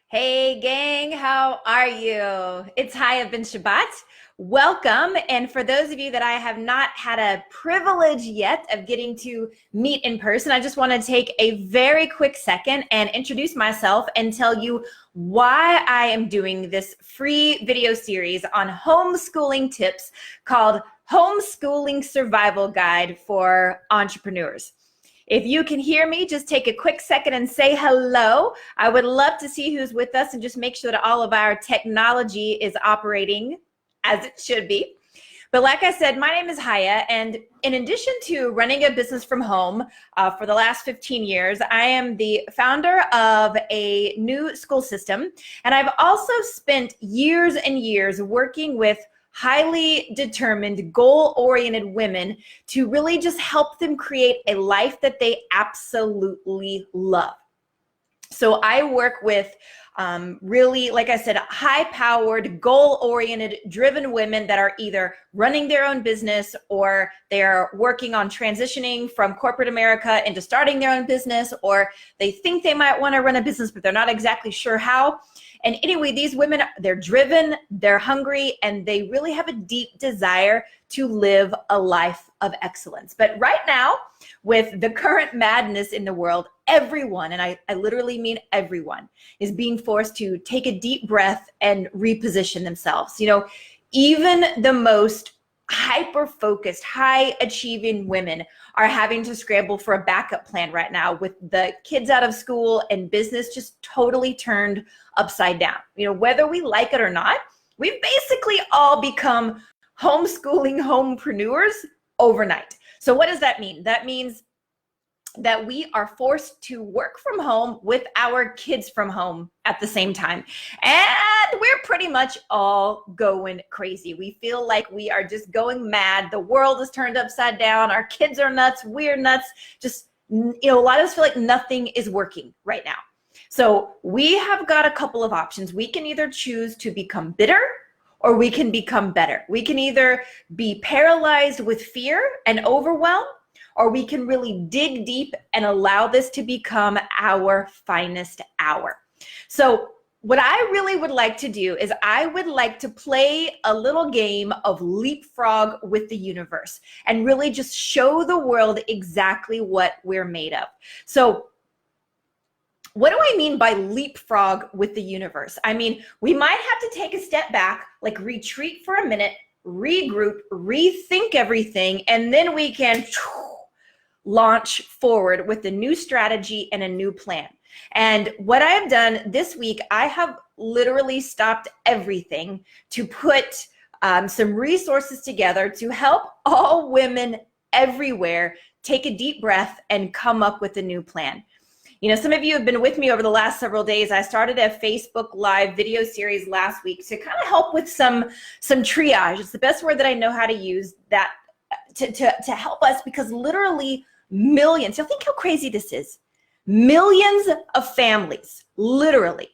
Hey gang, how are you? It's Haya bin Shabbat. Welcome. And for those of you that I have not had a privilege yet of getting to meet in person, I just want to take a very quick second and introduce myself and tell you why I am doing this free video series on homeschooling tips called Homeschooling Survival Guide for Entrepreneurs. If you can hear me, just take a quick second and say hello. I would love to see who's with us and just make sure that all of our technology is operating as it should be. But like I said, my name is Haya, and in addition to running a business from home for the last 15 years, I am the founder of a new school system, and I've also spent years and years working with highly determined, goal-oriented women to really just help them create a life that they absolutely love. So I work with really, like I said, high-powered, goal-oriented, driven women that are either running their own business or they're working on transitioning from corporate America into starting their own business, or they think they might want to run a business, but they're not exactly sure how. And anyway, these women, they're driven, they're hungry, and they really have a deep desire to live a life of excellence. But right now, with the current madness in the world, everyone, and I literally mean everyone, is being forced to take a deep breath and reposition themselves. You know, even the most hyper-focused, high-achieving women are having to scramble for a backup plan right now with the kids out of school and business just totally turned upside down. You know, whether we like it or not, we've basically all become homeschooling homepreneurs overnight. So what does that mean? That means that we are forced to work from home with our kids from home at the same time. And we're pretty much all going crazy. We feel like we are just going mad. The world is turned upside down. Our kids are nuts. We're nuts. Just, you know, a lot of us feel like nothing is working right now. So we have got a couple of options. We can either choose to become bitter or we can become better. We can either be paralyzed with fear and overwhelm, or we can really dig deep and allow this to become our finest hour. So what I really would like to do is I would like to play a little game of leapfrog with the universe and really just show the world exactly what we're made of. So what do I mean by leapfrog with the universe? I mean, we might have to take a step back, like retreat for a minute, regroup, rethink everything, and then we can launch forward with a new strategy and a new plan. And what I have done this week, I have literally stopped everything to put some resources together to help all women everywhere take a deep breath and come up with a new plan. You know, some of you have been with me over the last several days. I started a Facebook Live video series last week to kind of help with some triage. It's the best word that I know how to use, that to help us, because literally millions, you'll think how crazy this is, millions of families literally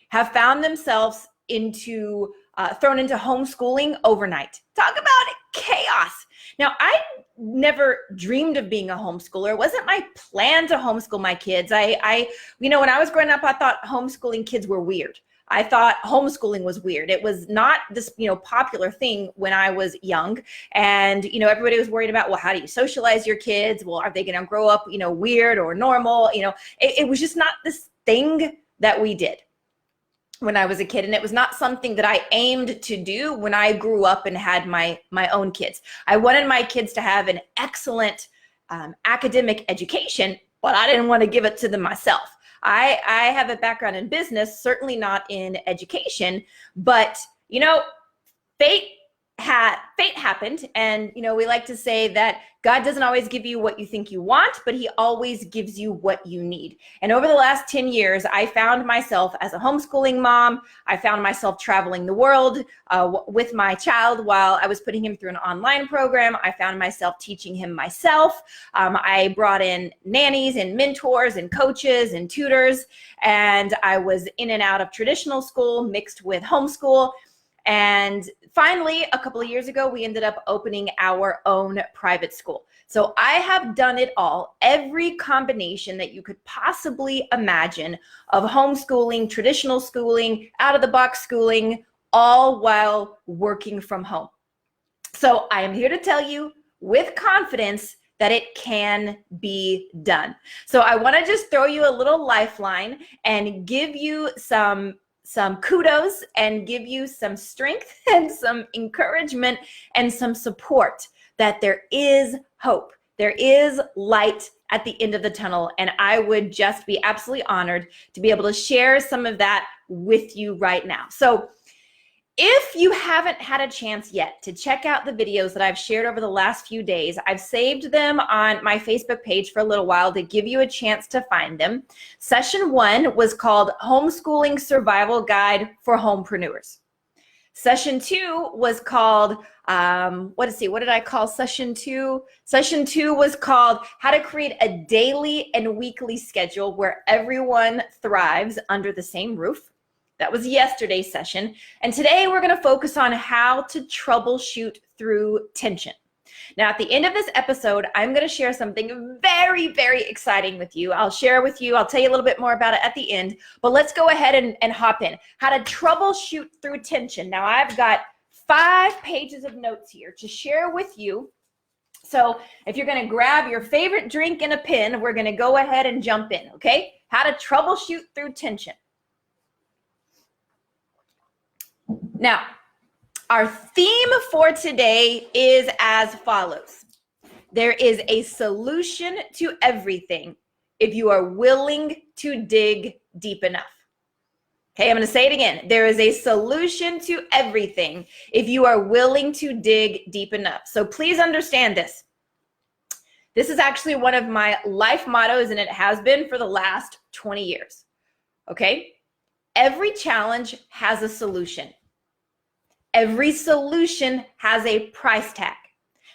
have found themselves into thrown into homeschooling overnight. Talk about chaos. Now, I never dreamed of being a homeschooler. It wasn't my plan to homeschool my kids. You know, when I was growing up, I thought homeschooling kids were weird. I thought homeschooling was weird. It was not this, you know, popular thing when I was young. And, you know, everybody was worried about, well, how do you socialize your kids? Well, are they going to grow up, you know, weird or normal? You know, it was just not this thing that we did when I was a kid. And it was not something that I aimed to do when I grew up and had my own kids. I wanted my kids to have an excellent academic education, but I didn't want to give it to them myself. I have a background in business, certainly not in education, but, you know, fate happened. And, you know, we like to say that God doesn't always give you what you think you want, but he always gives you what you need. And over the last 10 years, I found myself as a homeschooling mom. I found myself traveling the world with my child while I was putting him through an online program. I found myself teaching him myself. I brought in nannies and mentors and coaches and tutors, and I was in and out of traditional school mixed with homeschool. And finally, a couple of years ago, we ended up opening our own private school. So I have done it all, every combination that you could possibly imagine of homeschooling, traditional schooling, out-of-the-box schooling, all while working from home. So I am here to tell you with confidence that it can be done. So I want to just throw you a little lifeline and give you some kudos and give you some strength and some encouragement and some support that there is hope. There is light at the end of the tunnel, and I would just be absolutely honored to be able to share some of that with you right now. So if you haven't had a chance yet to check out the videos that I've shared over the last few days, I've saved them on my Facebook page for a little while to give you a chance to find them. Session 1 was called Homeschooling Survival Guide for Homeprenuers. Session 2 was called, what did I call session 2? Session 2 was called How to Create a Daily and Weekly Schedule Where Everyone Thrives Under the Same Roof. That was yesterday's session. And today we're going to focus on how to troubleshoot through tension. Now, at the end of this episode, I'm going to share something very, very exciting with you. I'll share with you. I'll tell you a little bit more about it at the end. But let's go ahead and hop in. How to troubleshoot through tension. Now, I've got 5 pages of notes here to share with you. So if you're going to grab your favorite drink and a pen, we're going to go ahead and jump in, okay? How to troubleshoot through tension. Now, our theme for today is as follows. There is a solution to everything if you are willing to dig deep enough. Okay, I'm going to say it again. There is a solution to everything if you are willing to dig deep enough. So please understand this. This is actually one of my life mottos, and it has been for the last 20 years. Okay? Every challenge has a solution. Every solution has a price tag.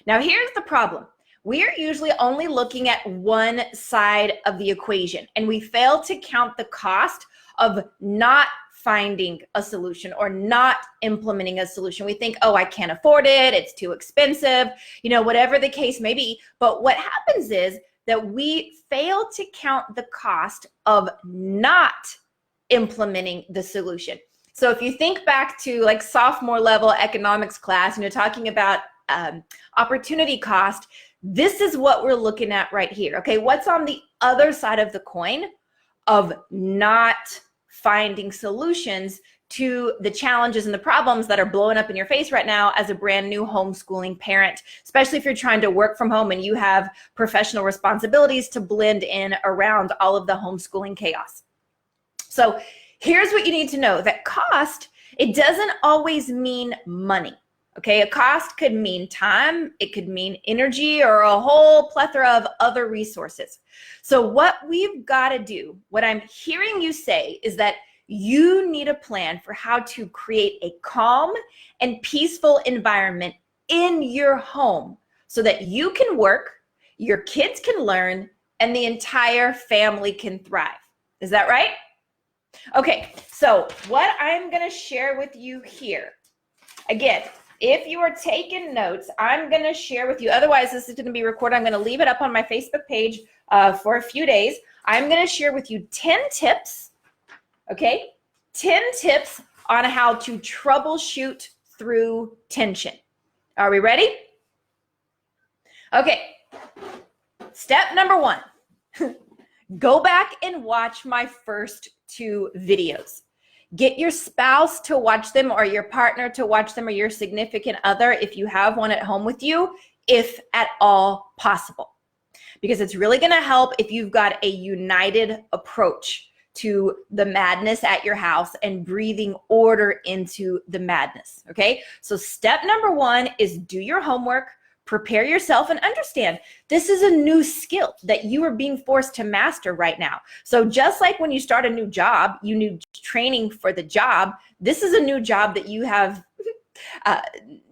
Now, here's the problem. We are usually only looking at one side of the equation, and we fail to count the cost of not finding a solution or not implementing a solution. We think, oh, I can't afford it. It's too expensive, whatever the case may be. But what happens is that we fail to count the cost of not implementing the solution. So if you think back to like sophomore level economics class, talking about opportunity cost, this is what we're looking at right here. Okay, what's on the other side of the coin of not finding solutions to the challenges and the problems that are blowing up in your face right now as a brand new homeschooling parent, especially if you're trying to work from home and you have professional responsibilities to blend in around all of the homeschooling chaos. So here's what you need to know, that cost, it doesn't always mean money, okay? A cost could mean time, it could mean energy, or a whole plethora of other resources. So what we've got to do, what I'm hearing you say is that you need a plan for how to create a calm and peaceful environment in your home so that you can work, your kids can learn, and the entire family can thrive. Is that right? Okay, so what I'm going to share with you here, again, if you are taking notes, I'm going to share with you, otherwise this is going to be recorded. I'm going to leave it up on my Facebook page for a few days. I'm going to share with you 10 tips, okay, 10 tips on how to troubleshoot through tension. Are we ready? Okay, step number 1. Go back and watch my first 2 videos. Get your spouse to watch them, or your partner to watch them, or your significant other if you have one at home with you, if at all possible. Because it's really going to help if you've got a united approach to the madness at your house and breathing order into the madness, okay? So step number 1 is do your homework, prepare yourself, and understand this is a new skill that you are being forced to master right now. So just like when you start a new job, you need training for the job. This is a new job that you have,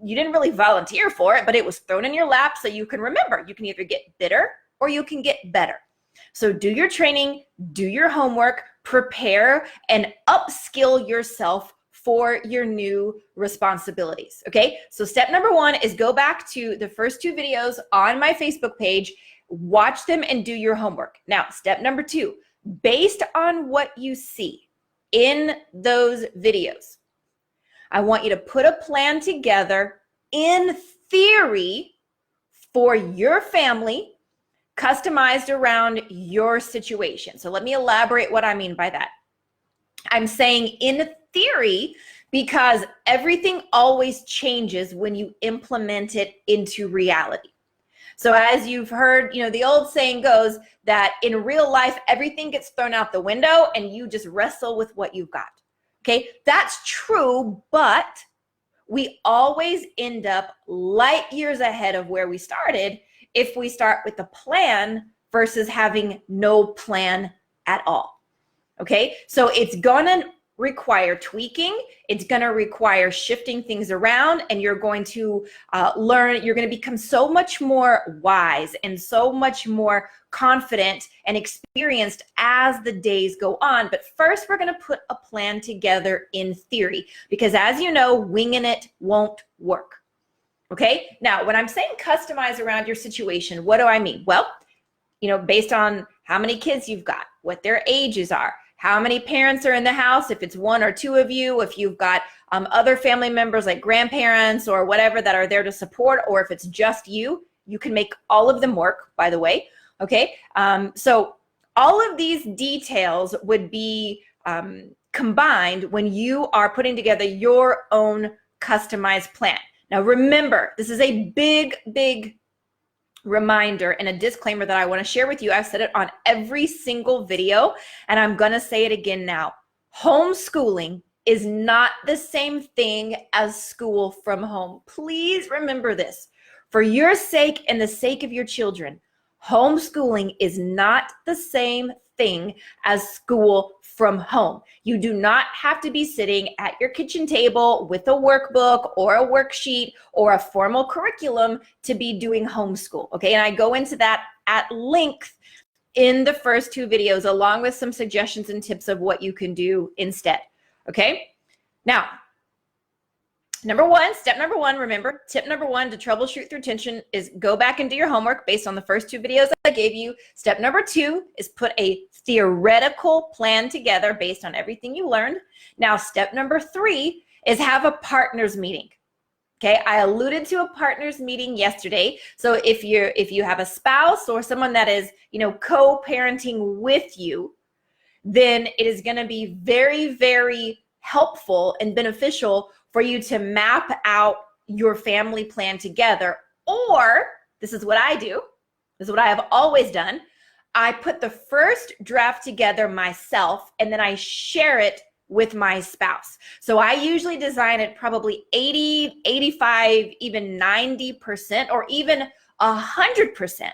you didn't really volunteer for it, but it was thrown in your lap so you can remember. You can either get bitter or you can get better. So do your training, do your homework, prepare and upskill yourself for your new responsibilities. Okay, so step number one is go back to the first two videos on my Facebook page, watch them and do your homework. Now, step number two, based on what you see in those videos, I want you to put a plan together in theory for your family, customized around your situation. So let me elaborate what I mean by that. I'm saying in theory because everything always changes when you implement it into reality. So as you've heard, the old saying goes that in real life, everything gets thrown out the window and you just wrestle with what you've got. Okay, that's true, but we always end up light years ahead of where we started if we start with a plan versus having no plan at all. Okay, so it's gonna require tweaking, it's gonna require shifting things around, and you're going to learn, you're gonna become so much more wise and so much more confident and experienced as the days go on. But first, we're gonna put a plan together in theory, because as you know, winging it won't work. Okay, now when I'm saying customize around your situation, what do I mean? Well, based on how many kids you've got, what their ages are, how many parents are in the house, if it's one or two of you, if you've got other family members like grandparents or whatever that are there to support, or if it's just you, you can make all of them work, by the way. Okay, so all of these details would be combined when you are putting together your own customized plan. Now remember, this is a big, big reminder and a disclaimer that I want to share with you. I've said it on every single video, and I'm going to say it again now. Homeschooling is not the same thing as school from home. Please remember this. For your sake and the sake of your children, homeschooling is not the same thing as school from home. You do not have to be sitting at your kitchen table with a workbook or a worksheet or a formal curriculum to be doing homeschool. Okay, and I go into that at length in the first two videos, along with some suggestions and tips of what you can do instead. Okay, now, step number one, remember, tip number one to troubleshoot through tension is go back and do your homework based on the first two videos I gave you. Step number two is put a theoretical plan together based on everything you learned. Now, step number three is have a partners meeting. Okay, I alluded to a partners meeting yesterday. So if you have a spouse or someone that is, co-parenting with you, then it is going to be very, very helpful and beneficial for you to map out your family plan together. Or, this is what I do, this is what I have always done, I put the first draft together myself and then I share it with my spouse. So I usually design it probably 80, 85, even 90%, or even 100%.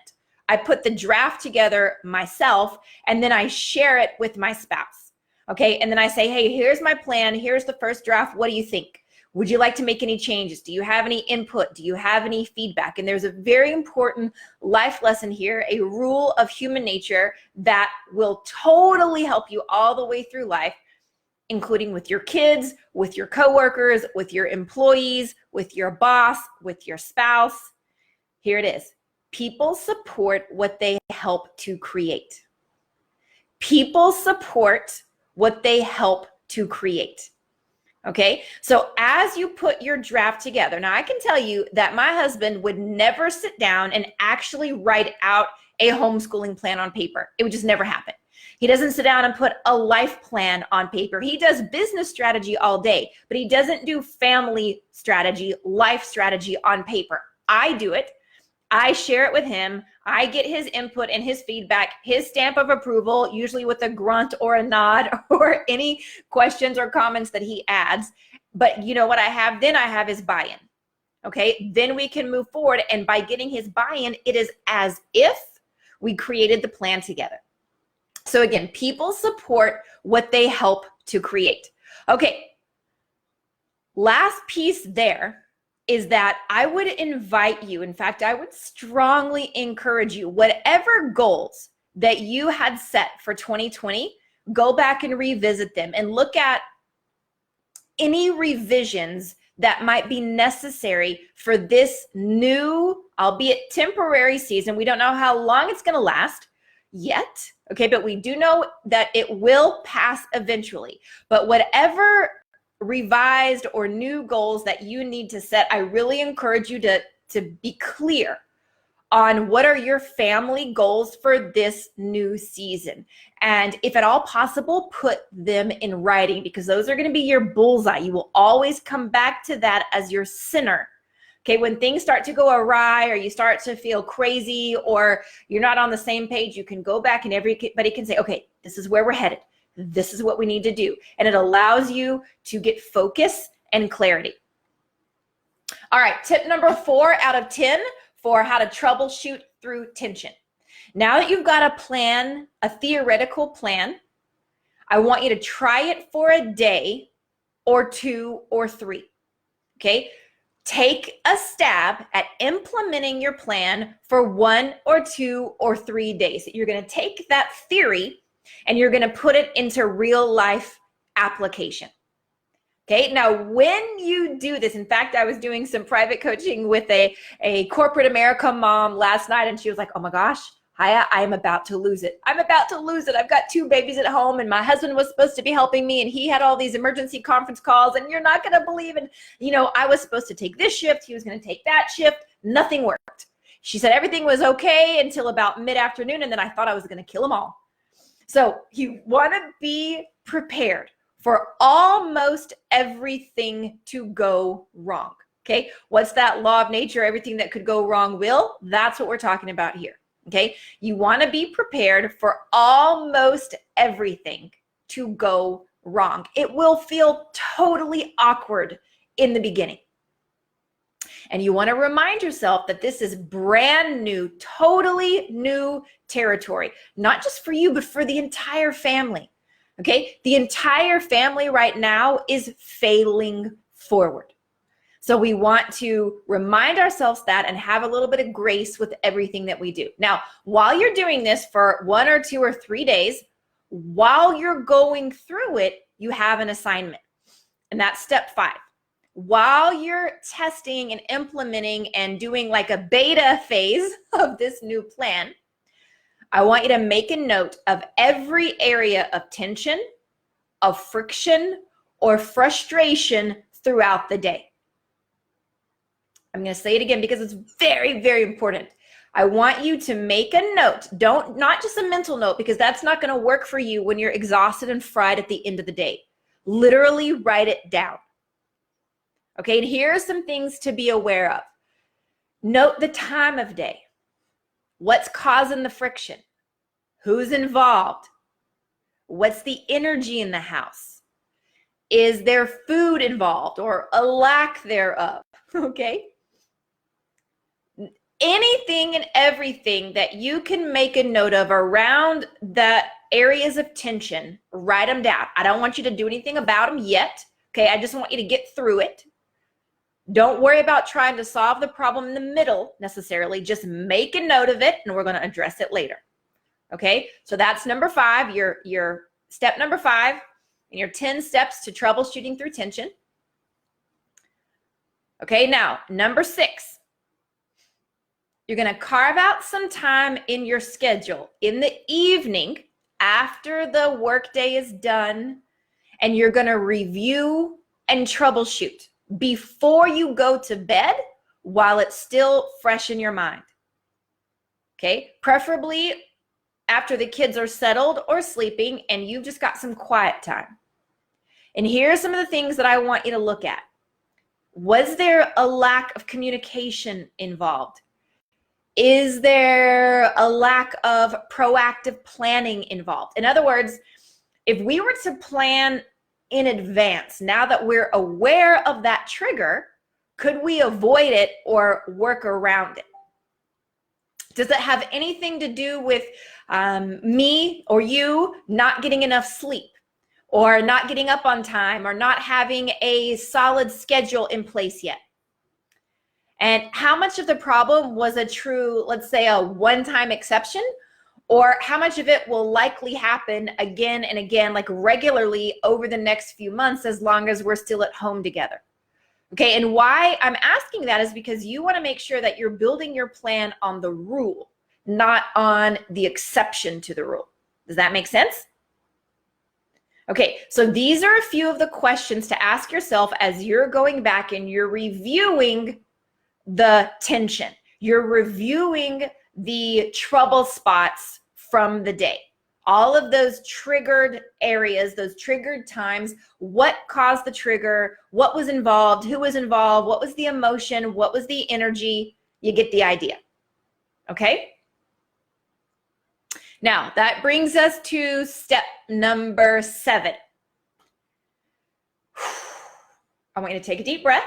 I put the draft together myself and then I share it with my spouse. Okay, and then I say, hey, here's my plan, here's the first draft, what do you think? Would you like to make any changes? Do you have any input? Do you have any feedback? And there's a very important life lesson here, a rule of human nature that will totally help you all the way through life, including with your kids, with your coworkers, with your employees, with your boss, with your spouse. Here it is. People support what they help to create. People support what they help to create. Okay, so as you put your draft together, now I can tell you that my husband would never sit down and actually write out a homeschooling plan on paper. It would just never happen. He doesn't sit down and put a life plan on paper. He does business strategy all day, but he doesn't do family strategy, life strategy on paper. I do it. I share it with him. I get his input and his feedback, his stamp of approval, usually with a grunt or a nod or any questions or comments that he adds. But you know what I have? Then I have his buy-in. Okay, then we can move forward. And by getting his buy-in, it is as if we created the plan together. So again, people support what they help to create. Okay, last piece there is that I would invite you, in fact, I would strongly encourage you, whatever goals that you had set for 2020, go back and revisit them and look at any revisions that might be necessary for this new, albeit temporary season. We don't know how long it's going to last yet, okay, but we do know that it will pass eventually. But whatever revised or new goals that you need to set, I really encourage you to be clear on what are your family goals for this new season. And if at all possible, put them in writing, because those are going to be your bullseye. You will always come back to that as your center. Okay, when things start to go awry, or you start to feel crazy, or you're not on the same page, you can go back and everybody can say, okay, this is where we're headed. This is what we need to do. And it allows you to get focus and clarity. All right, tip number 4 out of 10 for how to troubleshoot through tension. Now that you've got a plan, a theoretical plan, I want you to try it for a day or 2 or 3, okay? Take a stab at implementing your plan for 1 or 2 or 3 days. You're going to take that theory and you're going to put it into real life application. Okay, now when you do this, in fact, I was doing some private coaching with a corporate America mom last night, and she was like, oh my gosh, Haya, I'm about to lose it. I'm about to lose it. I've got 2 babies at home, and my husband was supposed to be helping me, and he had all these emergency conference calls, and you're not going to believe it. You know, I was supposed to take this shift. He was going to take that shift. Nothing worked. She said everything was okay until about mid-afternoon, and then I thought I was going to kill them all. So you want to be prepared for almost everything to go wrong, okay? What's that law of nature? Everything that could go wrong will. That's what we're talking about here, okay? You want to be prepared for almost everything to go wrong. It will feel totally awkward in the beginning. And you want to remind yourself that this is brand new, totally new territory, not just for you, but for the entire family. Okay, the entire family right now is failing forward. So we want to remind ourselves that and have a little bit of grace with everything that we do. Now, while you're doing this for 1 or 2 or 3 days, while you're going through it, you have an assignment. And that's step 5. While you're testing and implementing and doing like a beta phase of this new plan, I want you to make a note of every area of tension, of friction, or frustration throughout the day. I'm going to say it again because it's very, very important. I want you to make a note. Not just a mental note, because that's not going to work for you when you're exhausted and fried at the end of the day. Literally write it down. Okay, and here are some things to be aware of. Note the time of day. What's causing the friction? Who's involved? What's the energy in the house? Is there food involved or a lack thereof? Okay? Anything and everything that you can make a note of around the areas of tension, write them down. I don't want you to do anything about them yet. Okay, I just want you to get through it. Don't worry about trying to solve the problem in the middle necessarily. Just make a note of it, and we're going to address it later. Okay, so that's number 5, your step number 5, and your 10 steps to troubleshooting through tension. Okay, now number 6, you're going to carve out some time in your schedule in the evening after the workday is done, and you're going to review and troubleshoot before you go to bed while it's still fresh in your mind. Okay, preferably after the kids are settled or sleeping and you've just got some quiet time. And here are some of the things that I want you to look at. Was there a lack of communication involved? Is there a lack of proactive planning involved? In other words, if we were to plan in advance, now that we're aware of that trigger, could we avoid it or work around it? Does it have anything to do with me or you not getting enough sleep, or not getting up on time, or not having a solid schedule in place yet? And how much of the problem was a true, let's say, a one-time exception, Or how much of it will likely happen again and again, like regularly over the next few months, as long as we're still at home together? Okay, and why I'm asking that is because you want to make sure that you're building your plan on the rule, not on the exception to the rule. Does that make sense? Okay, so these are a few of the questions to ask yourself as you're going back and you're reviewing the tension. You're reviewing the trouble spots from the day. All of those triggered areas, those triggered times, what caused the trigger, what was involved, who was involved, what was the emotion, what was the energy. You get the idea. Okay? Now, that brings us to step number 7. I want you to take a deep breath.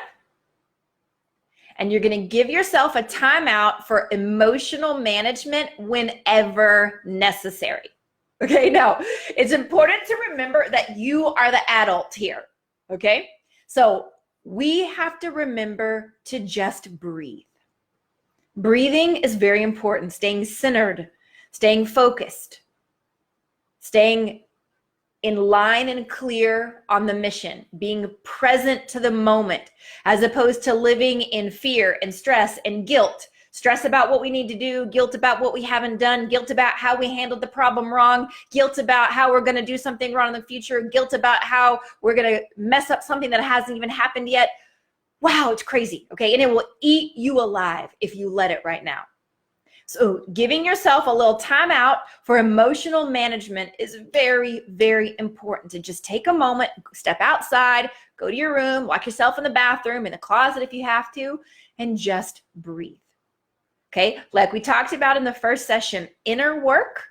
And you're going to give yourself a timeout for emotional management whenever necessary. Okay, now it's important to remember that you are the adult here. Okay, so we have to remember to just breathe. Breathing is very important. Staying centered, staying focused, staying in line and clear on the mission, being present to the moment, as opposed to living in fear and stress and guilt. Stress about what we need to do, guilt about what we haven't done, guilt about how we handled the problem wrong, guilt about how we're going to do something wrong in the future, guilt about how we're going to mess up something that hasn't even happened yet. Wow, it's crazy, okay? And it will eat you alive if you let it right now. So giving yourself a little time out for emotional management is very, very important. To just take a moment, step outside, go to your room, lock yourself in the bathroom, in the closet if you have to, and just breathe. Okay, like we talked about in the first session, inner work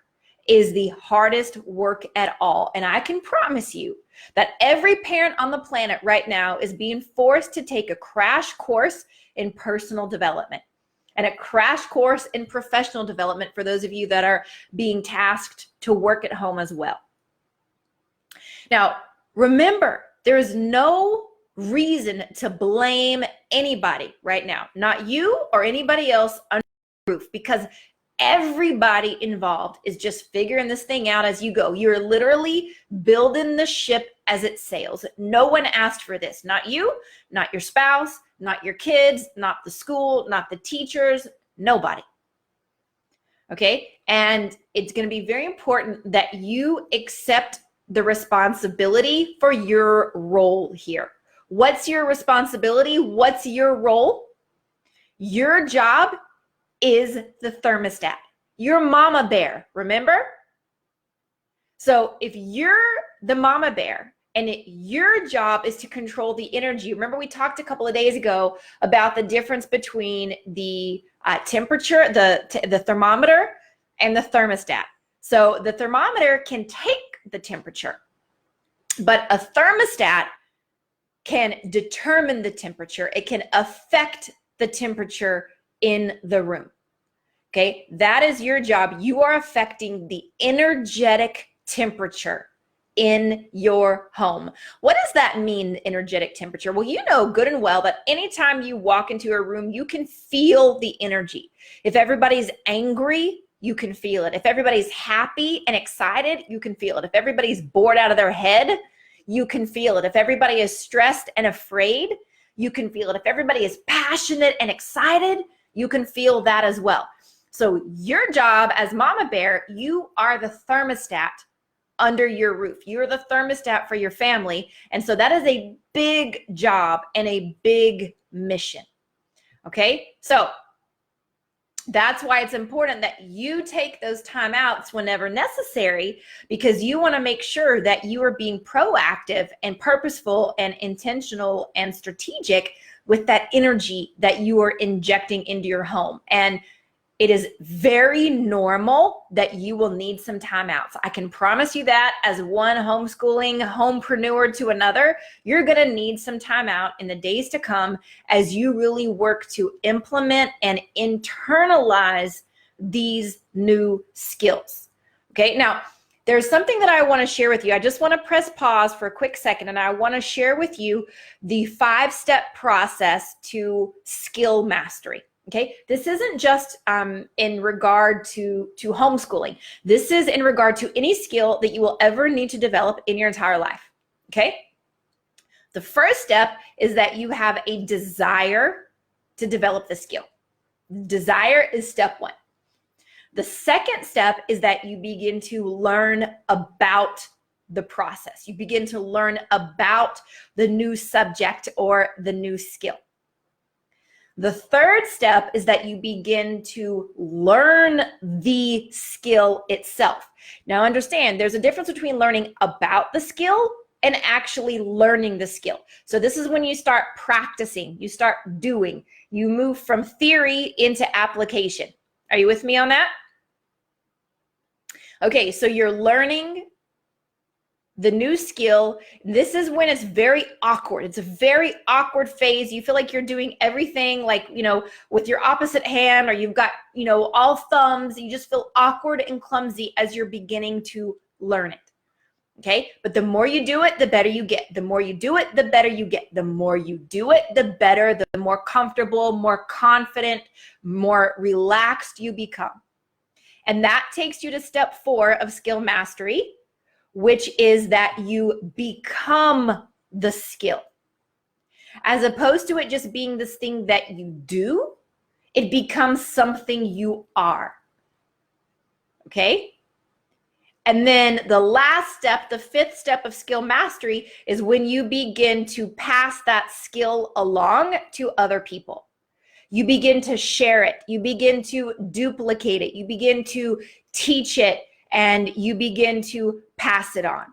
is the hardest work at all. And I can promise you that every parent on the planet right now is being forced to take a crash course in personal development and a crash course in professional development for those of you that are being tasked to work at home as well. Now, remember, there is no reason to blame anybody right now, not you or anybody else under the roof, because everybody involved is just figuring this thing out as you go. You're literally building the ship as it sails. No one asked for this, not you, not your spouse, not your kids, not the school, not the teachers, nobody. Okay, and it's going to be very important that you accept the responsibility for your role here. What's your responsibility? What's your role? Your job is the thermostat. You're mama bear, remember? So if you're the mama bear and your job is to control the energy, remember we talked a couple of days ago about the difference between the temperature, the thermometer and the thermostat. So the thermometer can take the temperature, but a thermostat can determine the temperature. It can affect the temperature in the room. Okay, that is your job. You are affecting the energetic temperature in your home. What does that mean, energetic temperature? Well, you know good and well that anytime you walk into a room, you can feel the energy. If everybody's angry, you can feel it. If everybody's happy and excited, you can feel it. If everybody's bored out of their head, you can feel it. If everybody is stressed and afraid, you can feel it. If everybody is passionate and excited, you can feel that as well. So your job as mama bear, you are the thermostat under your roof. You're the thermostat for your family. And so that is a big job and a big mission. Okay, so that's why it's important that you take those timeouts whenever necessary, because you want to make sure that you are being proactive and purposeful and intentional and strategic with that energy that you are injecting into your home. And it is very normal that you will need some timeouts. I can promise you that as one homeschooling homepreneur to another, you're going to need some time out in the days to come as you really work to implement and internalize these new skills. Okay, now there's something that I want to share with you. I just want to press pause for a quick second, and I want to share with you the 5-step process to skill mastery. Okay, this isn't just in regard to homeschooling. This is in regard to any skill that you will ever need to develop in your entire life. Okay, the first step is that you have a desire to develop the skill. Desire is step one. The second step is that you begin to learn about the process. You begin to learn about the new subject or the new skill. The third step is that you begin to learn the skill itself. Now understand, there's a difference between learning about the skill and actually learning the skill. So this is when you start practicing, you start doing, you move from theory into application. Are you with me on that? Okay, so you're learning the new skill. This is when it's very awkward. It's a very awkward phase. You feel like you're doing everything like, with your opposite hand, or you've got, all thumbs. You just feel awkward and clumsy as you're beginning to learn it. Okay, but the more you do it, the better you get. The more you do it, the better you get. The more you do it, the better, the more comfortable, more confident, more relaxed you become. And that takes you to step 4 of skill mastery, which is that you become the skill. As opposed to it just being this thing that you do, it becomes something you are. Okay? And then the last step, the 5th step of skill mastery, is when you begin to pass that skill along to other people. You begin to share it. You begin to duplicate it. You begin to teach it, and you begin to pass it on.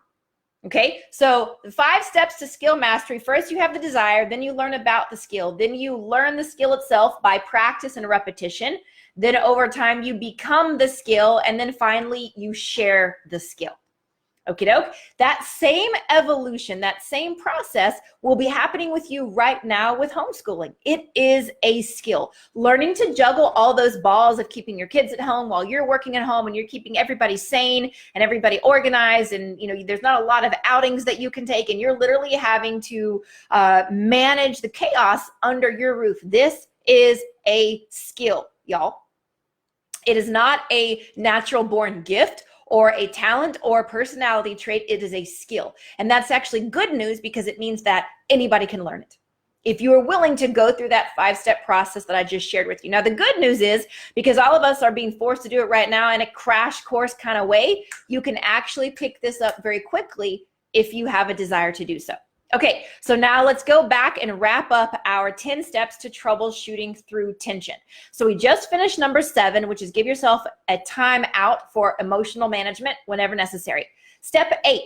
Okay, so the 5 steps to skill mastery. First, you have the desire, then you learn about the skill, then you learn the skill itself by practice and repetition. Then over time, you become the skill, and then finally, you share the skill. Okie doke. That same evolution, that same process will be happening with you right now with homeschooling. It is a skill. Learning to juggle all those balls of keeping your kids at home while you're working at home, and you're keeping everybody sane and everybody organized, and there's not a lot of outings that you can take, and you're literally having to manage the chaos under your roof. This is a skill, y'all. It is not a natural born gift or a talent or a personality trait. It is a skill. And that's actually good news, because it means that anybody can learn it if you are willing to go through that 5-step process that I just shared with you. Now, the good news is, because all of us are being forced to do it right now in a crash course kind of way, you can actually pick this up very quickly if you have a desire to do so. Okay, so now let's go back and wrap up our 10 steps to troubleshooting through tension. So we just finished number 7, which is give yourself a time out for emotional management whenever necessary. Step 8.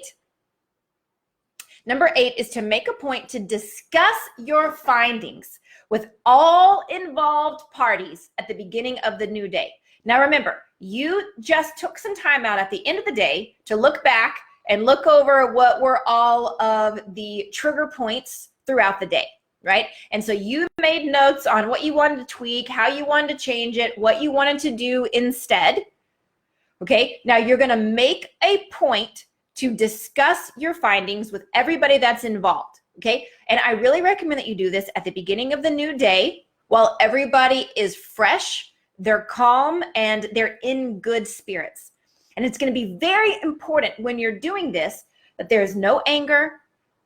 Number 8 is to make a point to discuss your findings with all involved parties at the beginning of the new day. Now remember, you just took some time out at the end of the day to look back and look over what were all of the trigger points throughout the day, right? And so you made notes on what you wanted to tweak, how you wanted to change it, what you wanted to do instead. Okay, now you're gonna make a point to discuss your findings with everybody that's involved, okay? And I really recommend that you do this at the beginning of the new day while everybody is fresh, they're calm, and they're in good spirits. And it's going to be very important when you're doing this that there's no anger,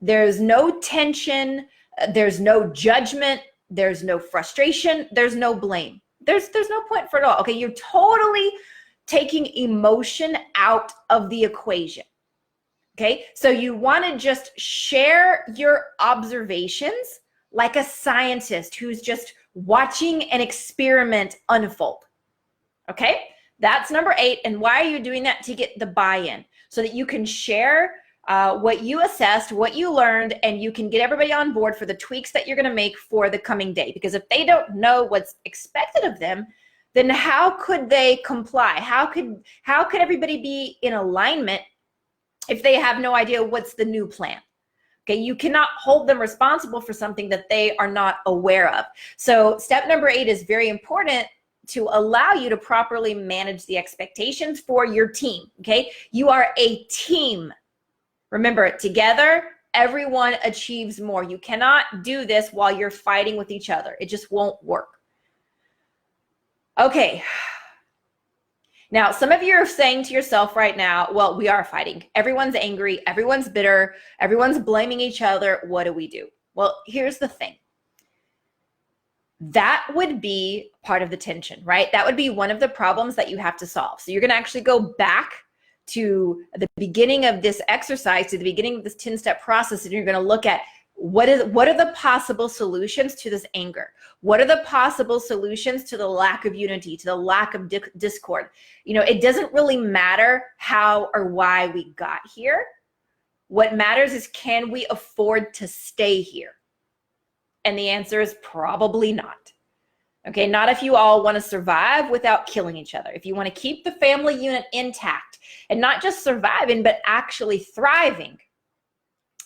there's no tension, there's no judgment, there's no frustration, there's no blame. There's no point for it all. Okay, you're totally taking emotion out of the equation. Okay, so you want to just share your observations like a scientist who's just watching an experiment unfold. Okay? That's number 8. And why are you doing that? To get the buy-in, so that you can share what you assessed, what you learned, and you can get everybody on board for the tweaks that you're going to make for the coming day. Because if they don't know what's expected of them, then how could they comply? How could everybody be in alignment if they have no idea what's the new plan? Okay, you cannot hold them responsible for something that they are not aware of. So step number 8 is very important to allow you to properly manage the expectations for your team, okay? You are a team. Remember, together, everyone achieves more. You cannot do this while you're fighting with each other. It just won't work. Okay. Now, some of you are saying to yourself right now, well, we are fighting. Everyone's angry. Everyone's bitter. Everyone's blaming each other. What do we do? Well, here's the thing. That would be part of the tension, right? That would be one of the problems that you have to solve. So you're going to actually go back to the beginning of this exercise, to the beginning of this 10-step process, and you're going to look at what are the possible solutions to this anger? What are the possible solutions to the lack of unity, to the lack of discord? You know, it doesn't really matter how or why we got here. What matters is, can we afford to stay here? And the answer is probably not. Okay, not if you all want to survive without killing each other. If you want to keep the family unit intact and not just surviving, but actually thriving,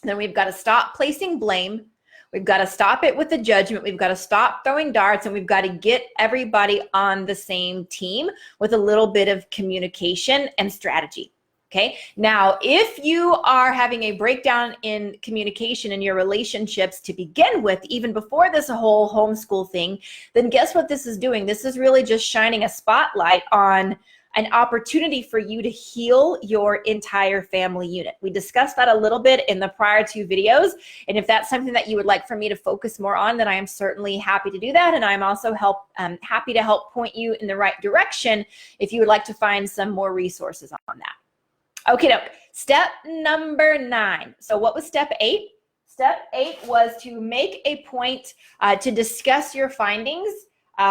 then we've got to stop placing blame. We've got to stop it with the judgment. We've got to stop throwing darts, and we've got to get everybody on the same team with a little bit of communication and strategy. Okay. Now, if you are having a breakdown in communication in your relationships to begin with, even before this whole homeschool thing, then guess what this is doing? This is really just shining a spotlight on an opportunity for you to heal your entire family unit. We discussed that a little bit in the prior two videos. And if that's something that you would like for me to focus more on, then I am certainly happy to do that. And I'm also happy to help point you in the right direction if you would like to find some more resources on that. Okay, step number 9. So what was step 8? Step 8 was to make a point to discuss your findings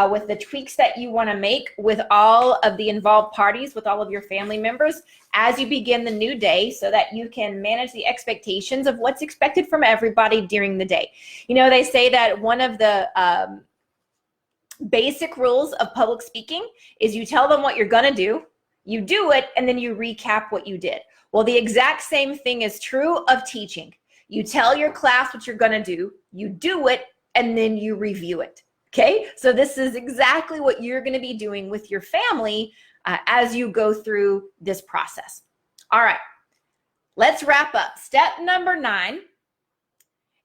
with the tweaks that you want to make with all of the involved parties, with all of your family members as you begin the new day, so that you can manage the expectations of what's expected from everybody during the day. You know, they say that one of the basic rules of public speaking is you tell them what you're going to do, you do it, and then you recap what you did. Well, the exact same thing is true of teaching. You tell your class what you're going to do it, and then you review it. Okay, so this is exactly what you're going to be doing with your family as you go through this process. All right, let's wrap up. Step number 9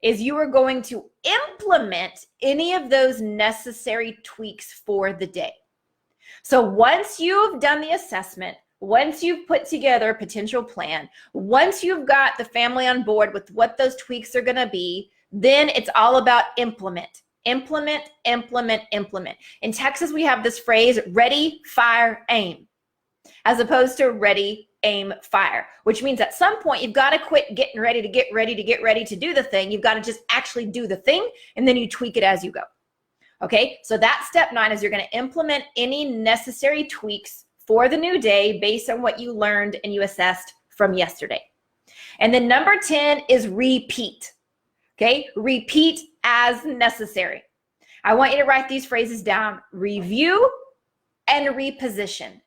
is you are going to implement any of those necessary tweaks for the day. So once you've done the assessment, once you've put together a potential plan, once you've got the family on board with what those tweaks are going to be, then it's all about implement. Implement, implement, implement. In Texas, we have this phrase, ready, fire, aim, as opposed to ready, aim, fire, which means at some point you've got to quit getting ready to do the thing. You've got to just actually do the thing, and then you tweak it as you go. Okay, so that's step 9, is you're going to implement any necessary tweaks for the new day based on what you learned and you assessed from yesterday. And then number 10 is repeat. Okay, repeat as necessary. I want you to write these phrases down: review and reposition,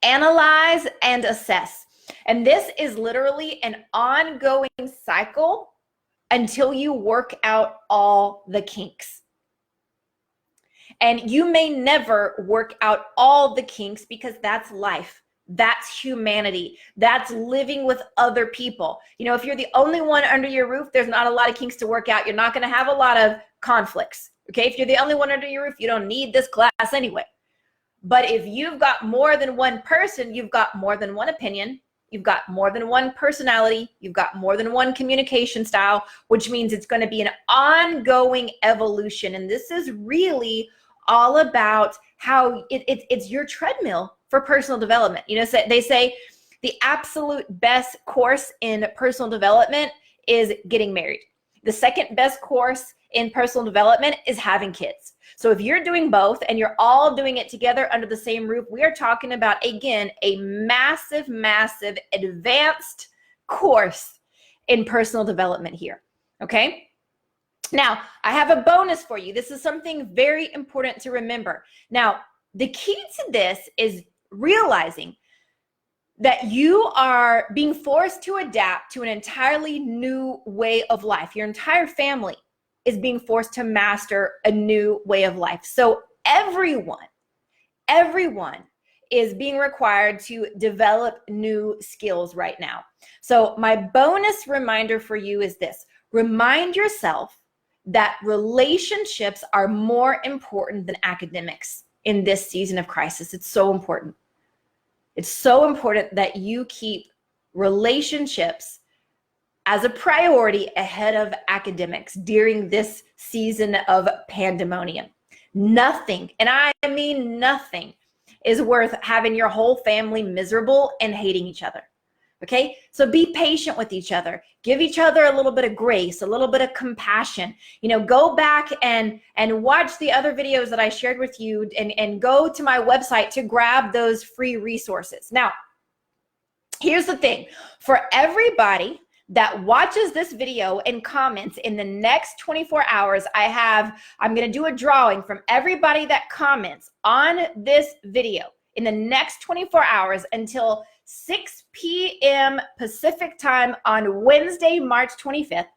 analyze and assess. And this is literally an ongoing cycle until you work out all the kinks. And you may never work out all the kinks, because that's life. That's humanity. That's living with other people. You know, if you're the only one under your roof, there's not a lot of kinks to work out. You're not going to have a lot of conflicts. Okay, if you're the only one under your roof, you don't need this class anyway. But if you've got more than one person, you've got more than one opinion, you've got more than one personality, you've got more than one communication style, which means it's going to be an ongoing evolution. And this is really all about how it's your treadmill for personal development. You know, so they say the absolute best course in personal development is getting married. The second best course in personal development is having kids. So if you're doing both and you're all doing it together under the same roof, we are talking about, again, a massive, massive advanced course in personal development here. Okay? Now, I have a bonus for you. This is something very important to remember. Now, the key to this is realizing that you are being forced to adapt to an entirely new way of life. Your entire family is being forced to master a new way of life. So everyone is being required to develop new skills right now. So my bonus reminder for you is this: remind yourself that relationships are more important than academics. in this season of crisis. It's so important. It's so important that you keep relationships as a priority ahead of academics during this season of pandemonium. Nothing, and I mean nothing, is worth having your whole family miserable and hating each other. Okay, so be patient with each other. Give each other a little bit of grace, a little bit of compassion. You know, go back and watch the other videos that I shared with you, and go to my website to grab those free resources. Now, here's the thing. For everybody that watches this video and comments in the next 24 hours, I'm going to do a drawing from everybody that comments on this video in the next 24 hours until 6 p.m. Pacific time on Wednesday, March 25th.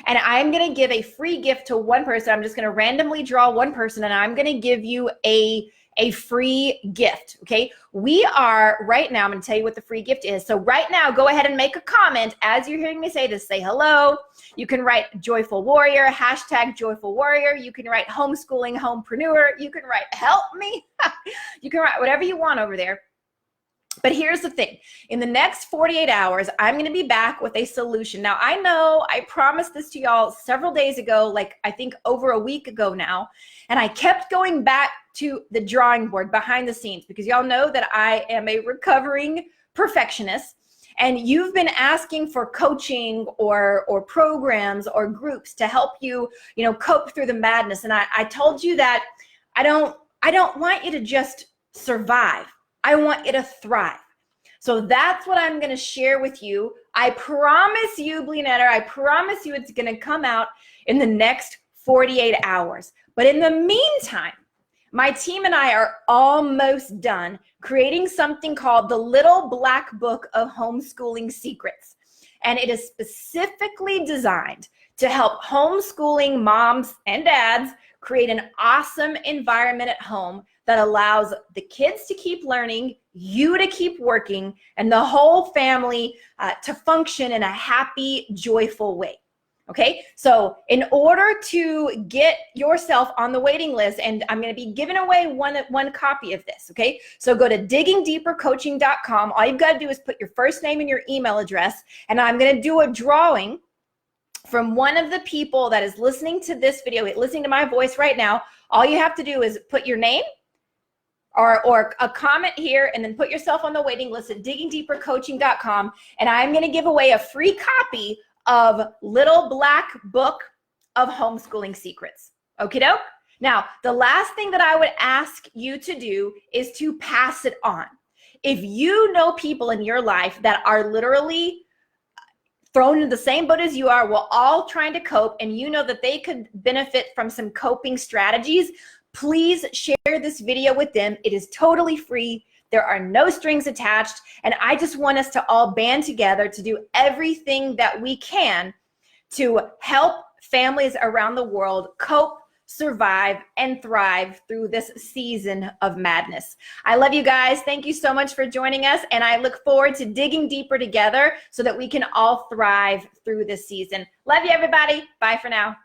And I'm going to give a free gift to one person. I'm just going to randomly draw one person, and I'm going to give you a free gift. Okay. We are right now, I'm going to tell you what the free gift is. So right now, go ahead and make a comment as you're hearing me say this. Say hello. You can write Joyful Warrior, hashtag Joyful Warrior. You can write Homeschooling Homepreneur. You can write help me. You can write whatever you want over there. But here's the thing. In the next 48 hours, I'm going to be back with a solution. Now, I know I promised this to y'all several days ago, like I think over a week ago now, and I kept going back to the drawing board behind the scenes because y'all know that I am a recovering perfectionist, and you've been asking for coaching or programs or groups to help you, cope through the madness. And I told you that I don't want you to just survive. I want you to thrive. So that's what I'm going to share with you. I promise you, Bleanetter, I promise you it's going to come out in the next 48 hours. But in the meantime, my team and I are almost done creating something called the Little Black Book of Homeschooling Secrets. And it is specifically designed to help homeschooling moms and dads create an awesome environment at home that allows the kids to keep learning, you to keep working, and the whole family to function in a happy, joyful way. Okay, so in order to get yourself on the waiting list, and I'm going to be giving away one copy of this, okay? So go to diggingdeepercoaching.com. All you've got to do is put your first name and your email address, and I'm going to do a drawing from one of the people that is listening to this video, listening to my voice right now. All you have to do is put your name or a comment here, and then put yourself on the waiting list at diggingdeepercoaching.com, and I'm going to give away a free copy of Little Black Book of Homeschooling Secrets. Okie doke? Now, the last thing that I would ask you to do is to pass it on. If you know people in your life that are literally thrown in the same boat as you are, we're all trying to cope, and you know that they could benefit from some coping strategies, please share this video with them. It is totally free. There are no strings attached. And I just want us to all band together to do everything that we can to help families around the world cope, survive, and thrive through this season of madness. I love you guys. Thank you so much for joining us. And I look forward to digging deeper together so that we can all thrive through this season. Love you, everybody. Bye for now.